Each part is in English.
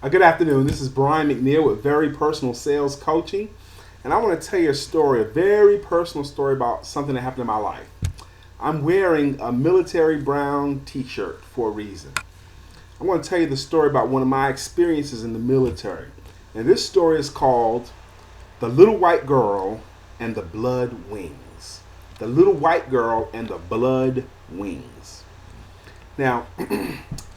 Good afternoon. This is Brian McNeill with Very Personal Sales Coaching. And I want to tell you a story, a very personal story about something that happened in my life. I'm wearing a military brown t-shirt for a reason. I want to tell you the story about one of my experiences in the military. And this story is called The Little White Girl and the Blood Wings. The Little White Girl and the Blood Wings. Now,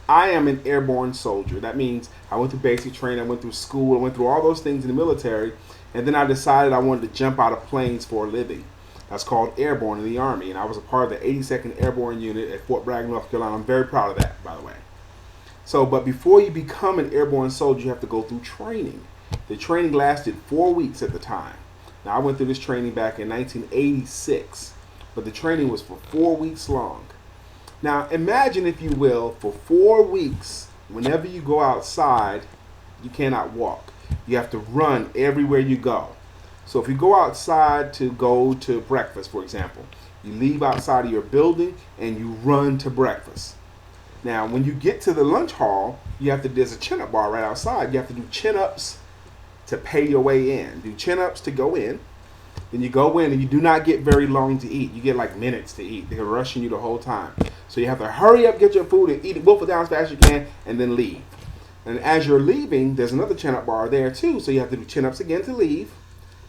I am an airborne soldier. That means I went through basic training, I went through school, I went through all those things in the military, and then I decided I wanted to jump out of planes for a living. That's called airborne in the Army, and I was a part of the 82nd Airborne Unit at Fort Bragg, North Carolina. I'm very proud of that, by the way. But before you become an airborne soldier, you have to go through training. The training lasted 4 weeks at the time. Now, I went through this training back in 1986, but the training was for 4 weeks long. Now, imagine, if you will, for 4 weeks, whenever you go outside, you cannot walk. You have to run everywhere you go. So if you go outside to go to breakfast, for example, you leave outside of your building and you run to breakfast. Now, when you get to the lunch hall, there's a chin-up bar right outside. You have to do chin-ups to pay your way in. Do chin-ups to go in. Then you go in and you do not get very long to eat. You get like minutes to eat. They're rushing you the whole time. So you have to hurry up, get your food, and eat it, wolf it down as fast as you can, and then leave. And as you're leaving, there's another chin-up bar there too. So you have to do chin-ups again to leave.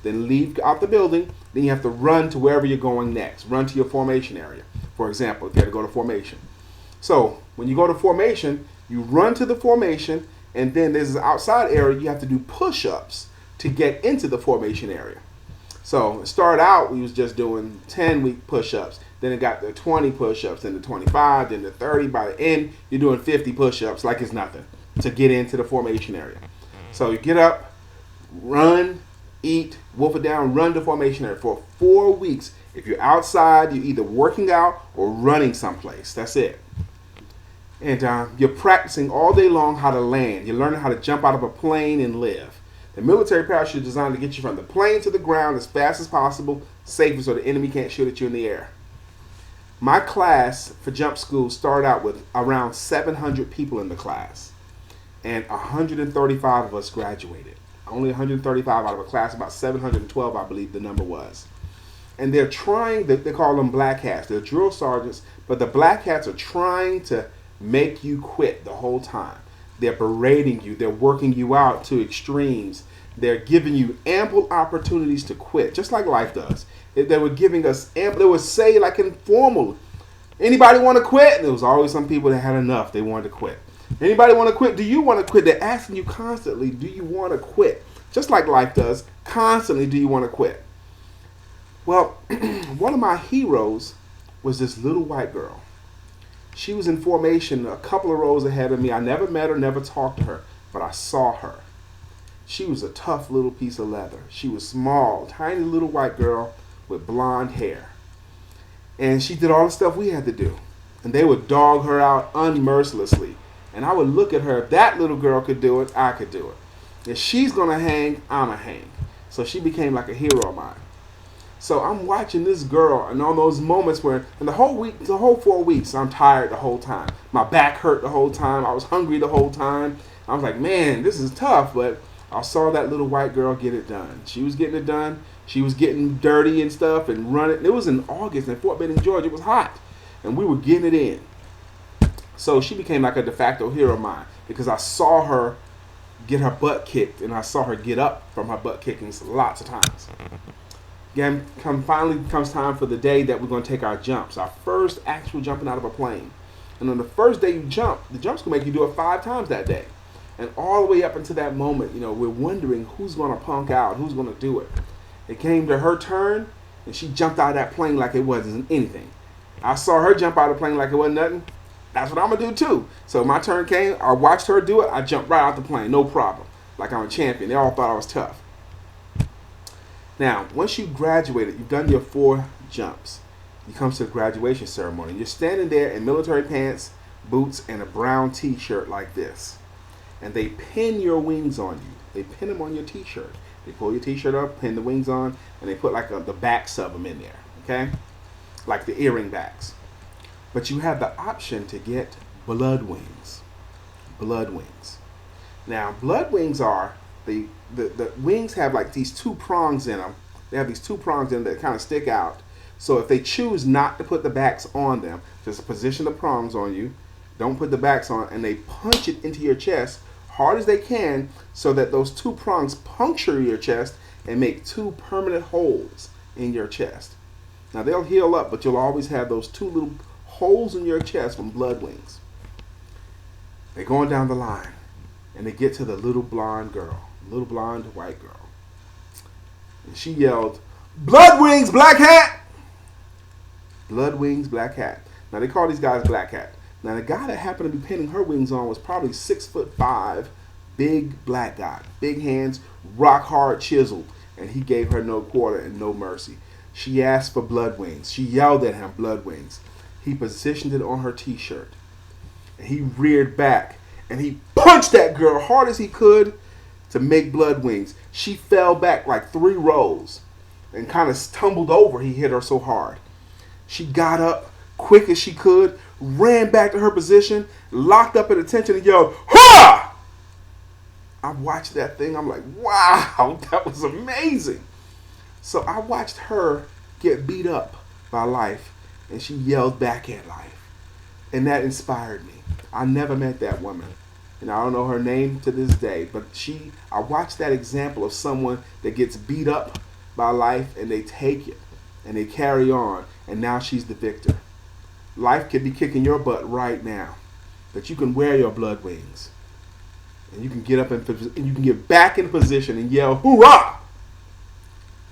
Then leave out the building. Then you have to run to wherever you're going next. Run to your formation area. For example, if you had to go to formation. So when you go to formation, you run to the formation, and then there's an outside area you have to do push-ups to get into the formation area. So it started out, we was just doing 10-week push-ups. Then it got to 20 push-ups, then to 25, then to 30. By the end, you're doing 50 push-ups like it's nothing to get into the formation area. So you get up, run, eat, wolf it down, run to formation area for 4 weeks. If you're outside, you're either working out or running someplace. That's it. And you're practicing all day long how to land. You're learning how to jump out of a plane and live. The military parachute is designed to get you from the plane to the ground as fast as possible, safely so the enemy can't shoot at you in the air. My class for jump school started out with around 700 people in the class, and 135 of us graduated. Only 135 out of a class, about 712, I believe the number was. And they're trying, they call them black hats. They're drill sergeants, but the black hats are trying to make you quit the whole time. They're berating you. They're working you out to extremes. They're giving you ample opportunities to quit, just like life does. They were giving us ample. They would say, like informal, anybody want to quit? And there was always some people that had enough. They wanted to quit. Anybody want to quit? Do you want to quit? They're asking you constantly, do you want to quit? Just like life does, constantly, do you want to quit? Well, one of my heroes was this little white girl. She was in formation a couple of rows ahead of me. I never met her, never talked to her, but I saw her. She was a tough little piece of leather. She was small, tiny little white girl with blonde hair. And she did all the stuff we had to do. And they would dog her out unmercilessly. And I would look at her. If that little girl could do it, I could do it. If she's going to hang, I'm going to hang. So she became like a hero of mine. So I'm watching this girl, and all those moments where, and the whole 4 weeks, I'm tired the whole time. My back hurt the whole time. I was hungry the whole time. I was like, man, this is tough. But I saw that little white girl get it done. She was getting it done. She was getting dirty and stuff and running. It was in August in Fort Benning, Georgia. It was hot, and we were getting it in. So she became like a de facto hero of mine because I saw her get her butt kicked, and I saw her get up from her butt kickings lots of times. Again, finally comes time for the day that we're going to take our jumps, our first actual jumping out of a plane. And on the first day you jump, the jump school make you do it 5 times that day. And all the way up until that moment, we're wondering who's going to punk out, who's going to do it. It came to her turn, and she jumped out of that plane like it wasn't anything. I saw her jump out of the plane like it wasn't nothing. That's what I'm going to do too. So my turn came, I watched her do it, I jumped right out the plane, no problem. Like I'm a champion. They all thought I was tough. Now, once you graduated, you've done your 4 jumps. You come to the graduation ceremony. You're standing there in military pants, boots, and a brown t-shirt like this. And they pin your wings on you. They pin them on your t-shirt. They pull your t-shirt up, pin the wings on, and they put like the backs of them in there, okay? Like the earring backs. But you have the option to get blood wings. Blood wings. Now, blood wings are the wings have like these two prongs in them. They have these two prongs in them that kind of stick out. So if they choose not to put the backs on them, just position the prongs on you, don't put the backs on, and they punch it into your chest hard as they can so that those two prongs puncture your chest and make two permanent holes in your chest. Now they'll heal up, but you'll always have those two little holes in your chest from blood wings. They're going down the line, and they get to the little blonde girl, little blonde white girl. And she yelled, "Blood wings, black hat!" Blood wings, black hat. Now they call these guys black hat. Now the guy that happened to be pinning her wings on was probably 6'5", big black guy, big hands, rock hard chiseled, and he gave her no quarter and no mercy. She asked for blood wings. She yelled at him, blood wings. He positioned it on her t-shirt. And he reared back and he punched that girl hard as he could to make blood wings. She fell back like 3 rows and kind of stumbled over. He hit her so hard. She got up quick as she could, ran back to her position, locked up at attention and yelled, "Ha!" I watched that thing. I'm like, wow, that was amazing. So I watched her get beat up by life, and she yelled back at life. And that inspired me. I never met that woman, and I don't know her name to this day, but I watched that example of someone that gets beat up by life, and they take it, and they carry on, and now she's the victor. Life could be kicking your butt right now, but you can wear your blood wings, and you can get up and you can get back in position and yell, "Hoorah!"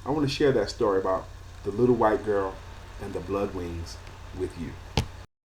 I want to share that story about the little white girl and the blood wings with you.